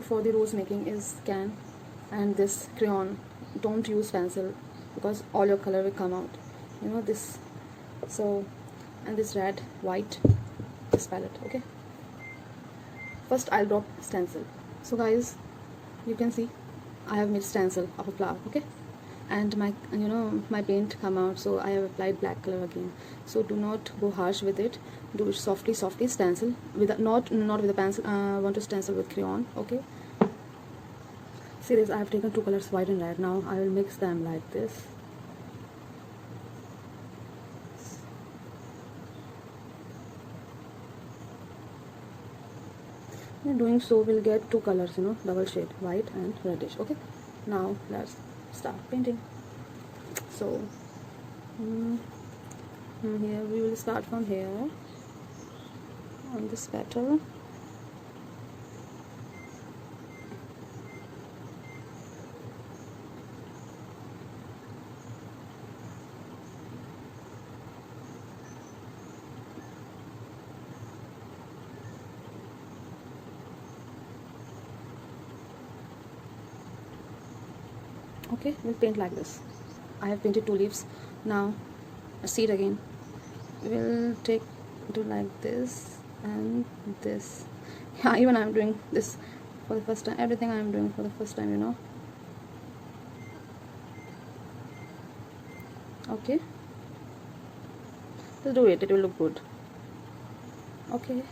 for the rose making is can and this crayon. Don't use pencil because all your color will come out, you know this. So, and this red, white, this palette. Okay, first I'll drop stencil. So guys, you can see I have made stencil of a flower. Okay, and my my paint come out, so I have applied black color again. So do not go harsh with it, do it softly stencil with a, not with a pencil. Want to stencil with crayon. Okay, see this, I have taken two colors, white and red. Now I will mix them like this. And doing so we'll get two colors, double shade, white and reddish. Okay, now let's start painting. So here we will start from here on this petal. Okay, we'll paint like this. I have painted two leaves. Now a seed again. We'll do like this and this. Yeah, even I'm doing this for the first time. Everything I'm doing for the first time, Okay, just do it, it will look good. Okay,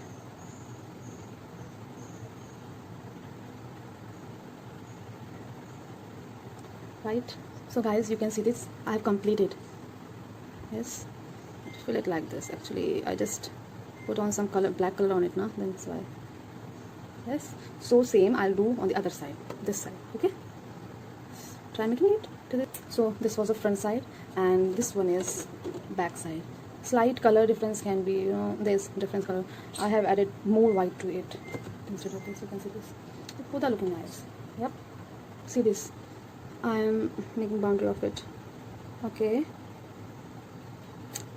right. So guys, you can see this, I have completed. Yes, fill it like this. Actually I just put on some color, black color on it now, then that's why. Yes, so same I'll do on the other side, this side. Okay, try making it to this. So this was the front side and this one is back side. Slight color difference can be, there's different color. I have added more white to it instead of this. You can see this, both are looking nice. Yep, see this, I am making boundary of it. Okay,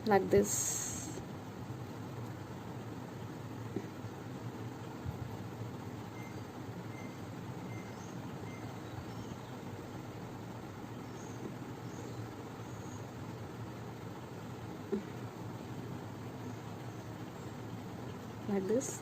like this. Like this.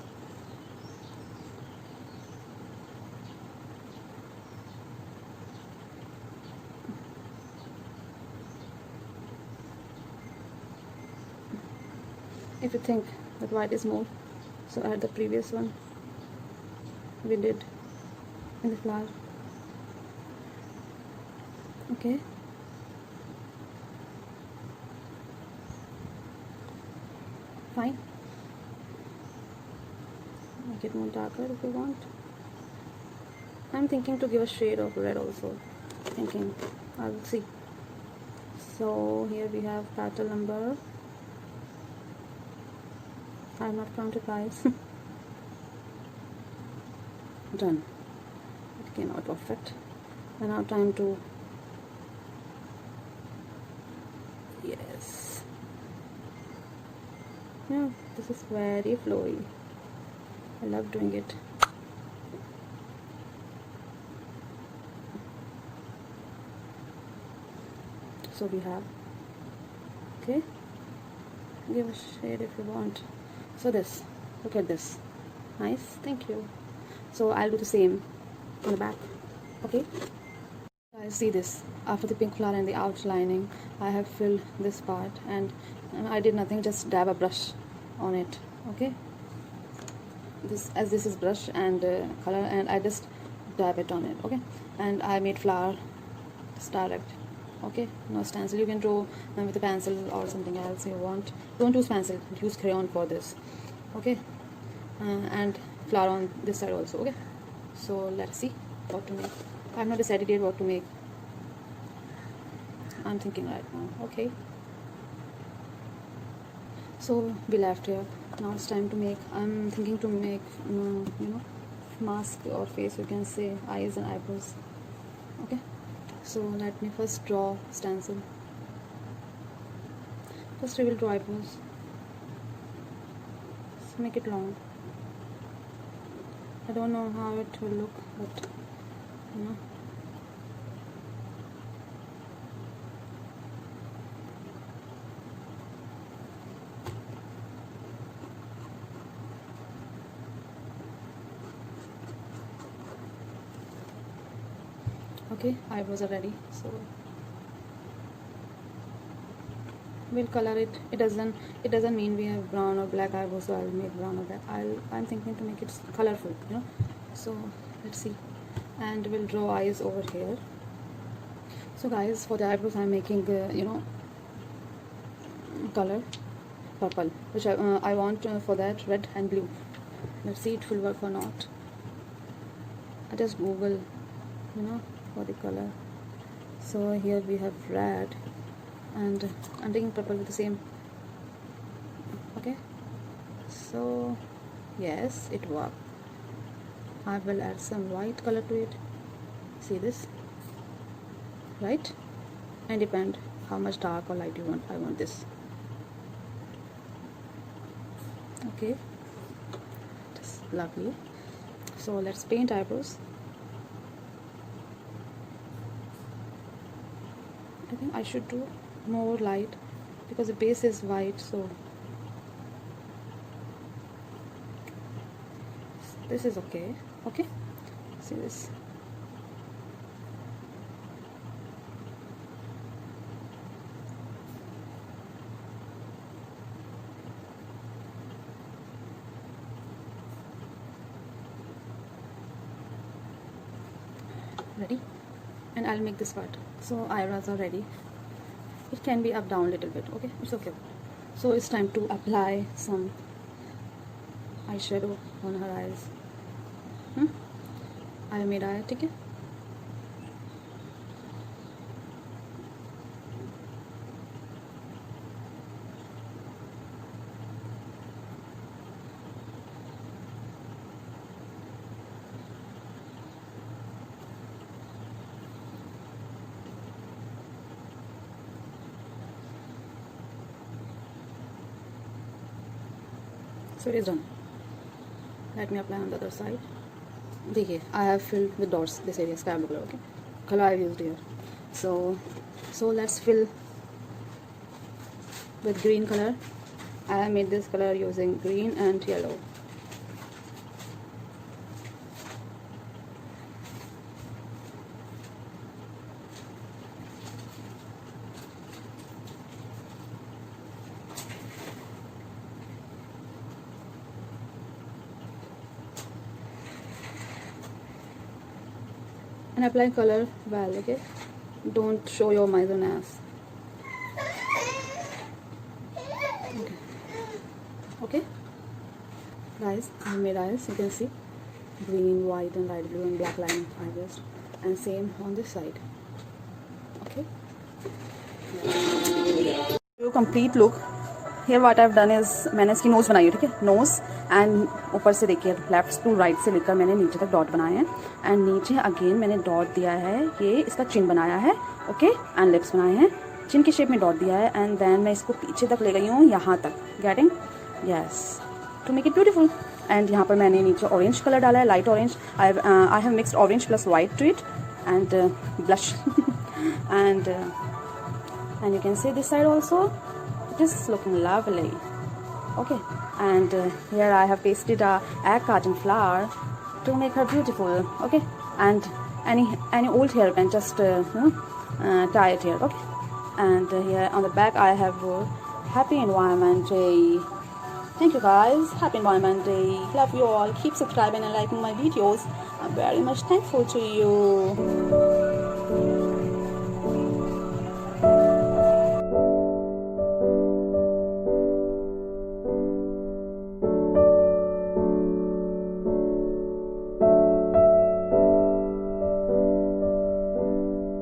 If you think that white is more, so add the previous one we did in the flower. Okay, fine. Make it more darker if you want. I'm thinking to give a shade of red also. Thinking, I will see. So here we have petal number, I have not counted guys. Done. It came out perfect. And now time to, yes. Yeah, this is very flowy. I love doing it. So we have, okay, give a shade if you want. So this, look at this, nice, thank you. So I'll do the same on the back. Okay guys, see this, after the pink flower and the outlining, I have filled this part and I did nothing, just dab a brush on it. Okay, this, as this is brush and color, and I just dab it on it. Okay, and I made flower just direct. Okay, no stencil. You can draw with a pencil or something else you want. Don't use pencil, use crayon for this. Okay, and flower on this side also. Okay, so let's see what to make. I have not decided yet what to make. I'm thinking right now. Okay, so we left here. Now it's time to make. I'm thinking to make mask or face, you can say, eyes and eyebrows. Okay, so let me first draw stencil. First we will draw eyebrows. Let's make it long. I don't know how it will look, but you know. Okay, eyebrows are ready, so we'll color it. It doesn't mean we have brown or black eyebrows, so I'll make brown or black. I'm thinking to make it colorful, you know. So let's see, and we'll draw eyes over here. So guys, for the eyebrows I'm making you know, color purple, which I want for that red and blue. Let's see it will work or not. I just Google, you know, for the color. So here we have red, and I'm taking purple with the same. Okay, so yes, it worked. I will add some white color to it. See this, right? And depend how much dark or light you want. I want this. Okay, just lovely. So let's paint eyebrows. I think I should do more light because the base is white, so this is okay. Okay, see this. Ready? And I'll make this part. So eyebrows are ready. It can be up down a little bit. Okay, it's okay. So it's time to apply some eyeshadow on her eyes. I made eye, okay? So it is done. Let me apply on the other side. देखिए, I have filled the dots, this area, sky blue color, okay? Color I have used here. So let's fill with green color. I have made this color using green and yellow. And apply color well, okay? Don't show your miser ass. Okay, guys, I made eyes. You can see green, white, and light blue and black line eyebrows, and same on this side. Okay. Your complete look. Here what I've done is मैंने इसकी knows बनाई है, ठीक है? Knows and ऊपर से देखिए left to right से लेकर मैंने नीचे तक डॉट बनाए हैं, एंड नीचे अगेन मैंने डॉट दिया है, ये इसका चिन बनाया है, ओके, एंड लिप्स बनाए हैं, चिन की शेप में डॉट दिया है, एंड देन मैं इसको पीछे तक ले गई हूँ यहाँ तक, getting, yes, to make it beautiful. And यहाँ पर मैंने नीचे ऑरेंज कलर डाला है, light orange. I have mixed orange plus white to it, and blush, and you can see this side also. It is looking lovely. Okay, and here I have pasted a egg carton flower to make her beautiful. Okay, and any old hair can just tie it here. Okay, and here on the back I have Happy Environment Day. Thank you guys. Happy Environment Day. Love you all. Keep subscribing and liking my videos. I'm very much thankful to you.